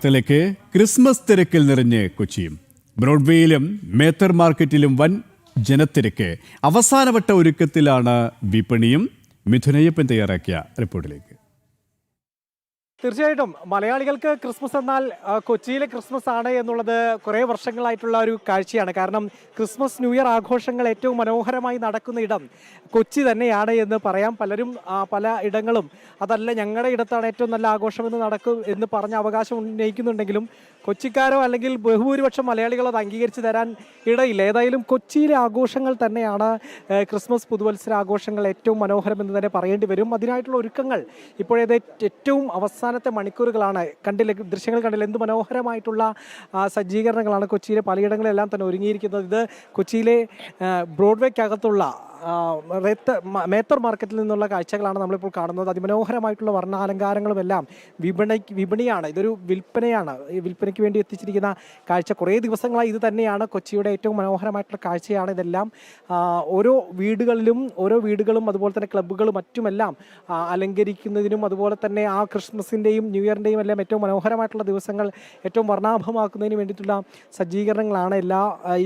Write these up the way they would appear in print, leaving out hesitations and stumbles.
ത്തിലേക്ക് ക്രിസ്മസ് തിരക്കിൽ നിറഞ്ഞ് കൊച്ചിയും ബ്രോഡ്വേയിലും മേത്തർ മാർക്കറ്റിലും വൻ ജനത്തിരക്ക്. അവസാനവട്ട ഒരുക്കത്തിലാണ് വിപണിയും. മിഥുനയ്യപ്പൻ തയ്യാറാക്കിയ റിപ്പോർട്ടിലേക്ക്. തീർച്ചയായിട്ടും മലയാളികൾക്ക് ക്രിസ്മസ് എന്നാൽ കൊച്ചിയിലെ ക്രിസ്മസ് ആണ് എന്നുള്ളത് കുറേ വർഷങ്ങളായിട്ടുള്ള ഒരു കാഴ്ചയാണ്. കാരണം ക്രിസ്മസ് ന്യൂ ഇയർ ആഘോഷങ്ങൾ ഏറ്റവും മനോഹരമായി നടക്കുന്ന ഇടം കൊച്ചി തന്നെയാണ് എന്ന് പറയാം. പലരും പല ഇടങ്ങളും അതല്ല ഞങ്ങളുടെ ഇടത്താണ് ഏറ്റവും നല്ല ആഘോഷമെന്ന് നടക്കും എന്ന് പറഞ്ഞ അവകാശം ഉന്നയിക്കുന്നുണ്ടെങ്കിലും കൊച്ചിക്കാരോ അല്ലെങ്കിൽ ബഹുഭൂരിപക്ഷം മലയാളികൾ അത് അംഗീകരിച്ച് തരാൻ ഇടയില്ല. ഏതായാലും കൊച്ചിയിലെ ആഘോഷങ്ങൾ തന്നെയാണ് ക്രിസ്മസ് പുതുവത്സര ആഘോഷങ്ങൾ ഏറ്റവും മനോഹരമെന്ന് തന്നെ പറയേണ്ടി വരും. അതിനായിട്ടുള്ള ഒരുക്കങ്ങൾ ഇപ്പോഴേത് ഏറ്റവും അവസാനത്തെ മണിക്കൂറുകളാണ്. ദൃശ്യങ്ങൾ കണ്ടില്ല, എന്ത് മനോഹരമായിട്ടുള്ള സജ്ജീകരണങ്ങളാണ് കൊച്ചിയിലെ പലയിടങ്ങളിലെല്ലാം തന്നെ ഒരുങ്ങിയിരിക്കുന്നത്. ഇത് കൊച്ചിയിലെ ബ്രോഡ്വേക്കകത്തുള്ള മേത്തർ മാർക്കറ്റിൽ നിന്നുള്ള കാഴ്ചകളാണ് നമ്മളിപ്പോൾ കാണുന്നത്. അതിമനോഹരമായിട്ടുള്ള വർണ്ണാലങ്കാരങ്ങളും എല്ലാം വിപണിയാണ്. ഇതൊരു വിൽപ്പനയാണ്. ഈ വിൽപ്പനയ്ക്ക് വേണ്ടി എത്തിച്ചിരിക്കുന്ന കാഴ്ച കുറേ ദിവസങ്ങളായി ഇത് തന്നെയാണ് കൊച്ചിയുടെ ഏറ്റവും മനോഹരമായിട്ടുള്ള കാഴ്ചയാണ് ഇതെല്ലാം. ഓരോ വീടുകളും അതുപോലെ തന്നെ ക്ലബ്ബുകളും മറ്റുമെല്ലാം അലങ്കരിക്കുന്നതിനും അതുപോലെ തന്നെ ആ ക്രിസ്മസിൻ്റെയും ന്യൂ ഇയറിൻ്റെയും എല്ലാം ഏറ്റവും മനോഹരമായിട്ടുള്ള ദിവസങ്ങൾ ഏറ്റവും വർണ്ണാഭമാക്കുന്നതിന് വേണ്ടിയിട്ടുള്ള സജ്ജീകരണങ്ങളാണ്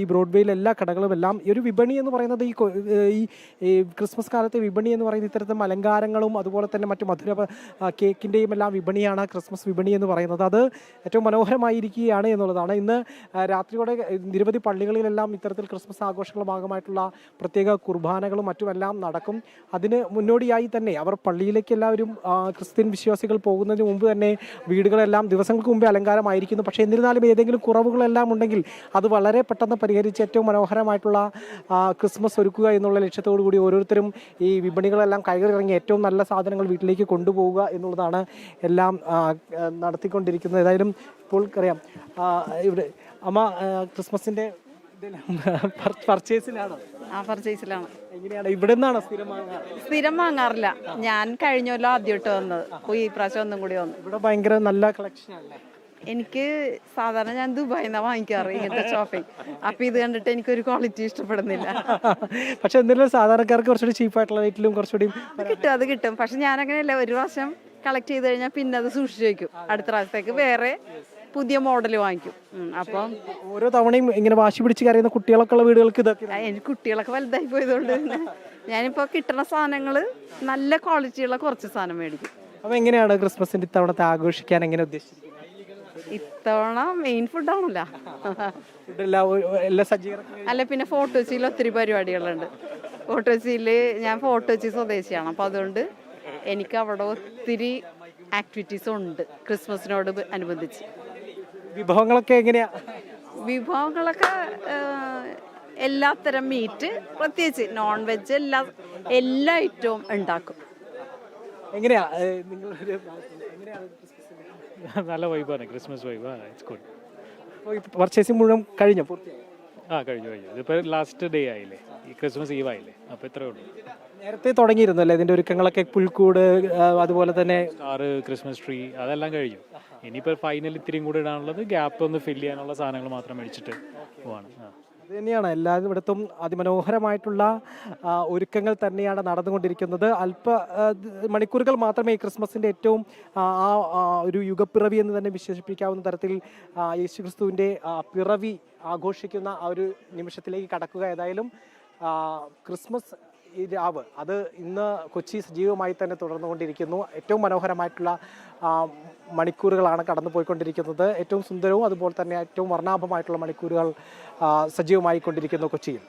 ഈ ബ്രോഡ്വേയിലെ എല്ലാ കടകളും എല്ലാം. ഈ ഒരു വിപണി എന്ന് പറയുന്നത് ഈ ക്രിസ്മസ് കാലത്തെ വിപണി എന്ന് പറയുന്ന ഇത്തരത്തിലും അലങ്കാരങ്ങളും അതുപോലെ തന്നെ മറ്റു കേക്കിൻ്റെയും എല്ലാം വിപണിയാണ് ക്രിസ്മസ് വിപണി എന്ന് പറയുന്നത്. അത് ഏറ്റവും മനോഹരമായിരിക്കുകയാണ് എന്നുള്ളതാണ്. ഇന്ന് രാത്രിയോടെ നിരവധി പള്ളികളിലെല്ലാം ഇത്തരത്തിൽ ക്രിസ്മസ് ആഘോഷങ്ങളുടെ ഭാഗമായിട്ടുള്ള പ്രത്യേക കുർബാനകളും മറ്റുമെല്ലാം നടക്കും. അതിന് മുന്നോടിയായി തന്നെ അവർ പള്ളിയിലേക്ക് എല്ലാവരും ക്രിസ്ത്യൻ വിശ്വാസികൾ പോകുന്നതിന് മുമ്പ് തന്നെ വീടുകളെല്ലാം ദിവസങ്ങൾക്ക് മുമ്പേ അലങ്കാരമായിരിക്കുന്നു. പക്ഷേ എന്നിരുന്നാലും ഏതെങ്കിലും കുറവുകളെല്ലാം ഉണ്ടെങ്കിൽ അത് വളരെ പെട്ടെന്ന് പരിഹരിച്ച് ഏറ്റവും മനോഹരമായിട്ടുള്ള ക്രിസ്മസ് ഒരുക്കുക എന്നുള്ള ലക്ഷ്യത്തോടു കൂടി ഓരോരുത്തരും ഈ വിപണികളെല്ലാം കയറിയിറങ്ങി ഏറ്റവും നല്ല സാധനങ്ങൾ വീട്ടിലേക്ക് കൊണ്ടുപോവുക എന്നുള്ളതാണ് എല്ലാം നടത്തിക്കൊണ്ടിരിക്കുന്നത്. ഏതായാലും ഇപ്പോൾ അറിയാം ഇവിടെ അമ്മ ക്രിസ്മസിന്റെ പർച്ചേസിലാണ്. എങ്ങനെയാണ് ഇവിടെ നിന്നാണ് സ്ഥിരം വാങ്ങാറില്ല. ഞാൻ കഴിഞ്ഞല്ലോ ആദ്യമായിട്ട് വന്നത്, ഈ പ്രാവശ്യം ഒന്നും കൂടി വന്നു. ഇവിടെ ഭയങ്കര നല്ല കളക്ഷൻ അല്ലേ? എനിക്ക് സാധാരണ ഞാൻ ദുബായിൽ നിന്നാണ് വാങ്ങിക്കാറ് ഇങ്ങനത്തെ ഷോപ്പിംഗ്. അപ്പൊ ഇത് കണ്ടിട്ട് എനിക്കൊരു ക്വാളിറ്റി ഇഷ്ടപ്പെടുന്നില്ല. പക്ഷെ എന്തെങ്കിലും സാധാരണക്കാർക്ക് കുറച്ചുകൂടി ചീപ്പായിട്ടുള്ള റേറ്റിലും കുറച്ചുകൂടി അത് കിട്ടും. പക്ഷെ ഞാൻ അങ്ങനെയല്ല, ഒരു പ്രാവശ്യം കളക്ട് ചെയ്ത് കഴിഞ്ഞാൽ പിന്നെ അത് സൂക്ഷിച്ചു വയ്ക്കും. അടുത്ത പ്രാവശ്യത്തേക്ക് വേറെ പുതിയ മോഡൽ വാങ്ങിക്കും. അപ്പം ഓരോ തവണയും ഇങ്ങനെ വാശി പിടിച്ച് കരയുന്ന കുട്ടികളൊക്കെ ഉള്ള വീടുകൾക്ക് ഇതൊക്കെ. എനിക്ക് കുട്ടികളൊക്കെ വലുതായി പോയതുകൊണ്ട് ഞാനിപ്പോ കിട്ടുന്ന സാധനങ്ങള് നല്ല ക്വാളിറ്റിയുള്ള കുറച്ച് സാധനം മേടിക്കും. അപ്പൊ എങ്ങനെയാണ് ക്രിസ്മസിന്റെ ഇത്തവണത്തെ ആഘോഷിക്കാൻ എങ്ങനെ ഉദ്ദേശിക്കുന്നത്? ഇത്തവണ മെയിൻ ഫുഡാണല്ലോ. അല്ല, പിന്നെ ഫോർട്ട് കൊച്ചിയിൽ ഒത്തിരി പരിപാടികളുണ്ട്. ഫോർട്ട് കൊച്ചിയിൽ ഞാൻ ഫോർട്ട് കൊച്ചി സ്വദേശിയാണ്. അപ്പോൾ അതുകൊണ്ട് എനിക്ക് അവിടെ ഒത്തിരി ആക്ടിവിറ്റീസ് ഉണ്ട് ക്രിസ്മസിനോട് അനുബന്ധിച്ച്. വിഭവങ്ങളൊക്കെ എങ്ങനെയാ? വിഭവങ്ങളൊക്കെ എല്ലാത്തരം മീറ്റ്, പ്രത്യേകിച്ച് നോൺ വെജ് എല്ലാ ഐറ്റവും ഉണ്ടാക്കും. എങ്ങനെയാ നല്ല വൈബാണ്, Christmas vibe. It's good. Purchasing മുഴുവൻ കഴിഞ്ഞോ? കഴിഞ്ഞു. ഇതിപ്പോൾ ലാസ്റ്റ് ഡേ ആയില്ലേ, ഈ ക്രിസ്മസ് ഈവ് ആയില്ലേ, അപ്പോൾ ഇത്രേ ഉള്ളൂ. നേരത്തെ തുടങ്ങിയിരുന്നല്ലേ ഇതിന്റെ ഒരുക്കങ്ങളൊക്കെ? പുൽക്കൂട് അതുപോലെ തന്നെ സ്റ്റാർ, ക്രിസ്മസ് ട്രീ അതെല്ലാം കഴിഞ്ഞു. ഇനിയിപ്പോൾ ഫൈനൽ ഇത്തിരിയും കൂടെ ഇടാനുള്ളത്, ഗ്യാപ്പ് ഒന്ന് ഫില്ല് ചെയ്യാനുള്ള സാധനങ്ങൾ മാത്രം മേടിച്ചിട്ട് പോവാണ്. അത് തന്നെയാണ് എല്ലായിടത്തും അതിമനോഹരമായിട്ടുള്ള ഒരുക്കങ്ങൾ തന്നെയാണ് നടന്നുകൊണ്ടിരിക്കുന്നത്. മണിക്കൂറുകൾ മാത്രമേ ഈ ക്രിസ്മസിൻ്റെ ഏറ്റവും ഒരു യുഗപ്പിറവി എന്ന് തന്നെ വിശേഷിപ്പിക്കാവുന്ന തരത്തിൽ യേശുക്രിസ്തുവിൻ്റെ പിറവി ആഘോഷിക്കുന്ന ആ ഒരു നിമിഷത്തിലേക്ക് കടക്കുക. ഏതായാലും ക്രിസ്മസ് ഈ രാവ് അത് ഇന്ന് കൊച്ചി സജീവമായി തന്നെ തുടർന്നുകൊണ്ടിരിക്കുന്നു. ഏറ്റവും മനോഹരമായിട്ടുള്ള മണിക്കൂറുകളാണ് കടന്നു പോയിക്കൊണ്ടിരിക്കുന്നത്. ഏറ്റവും സുന്ദരവും അതുപോലെ തന്നെ ഏറ്റവും വർണ്ണാഭമായിട്ടുള്ള മണിക്കൂറുകൾ സജീവമായി കൊണ്ടിരിക്കുന്നു കൊച്ചിയിൽ.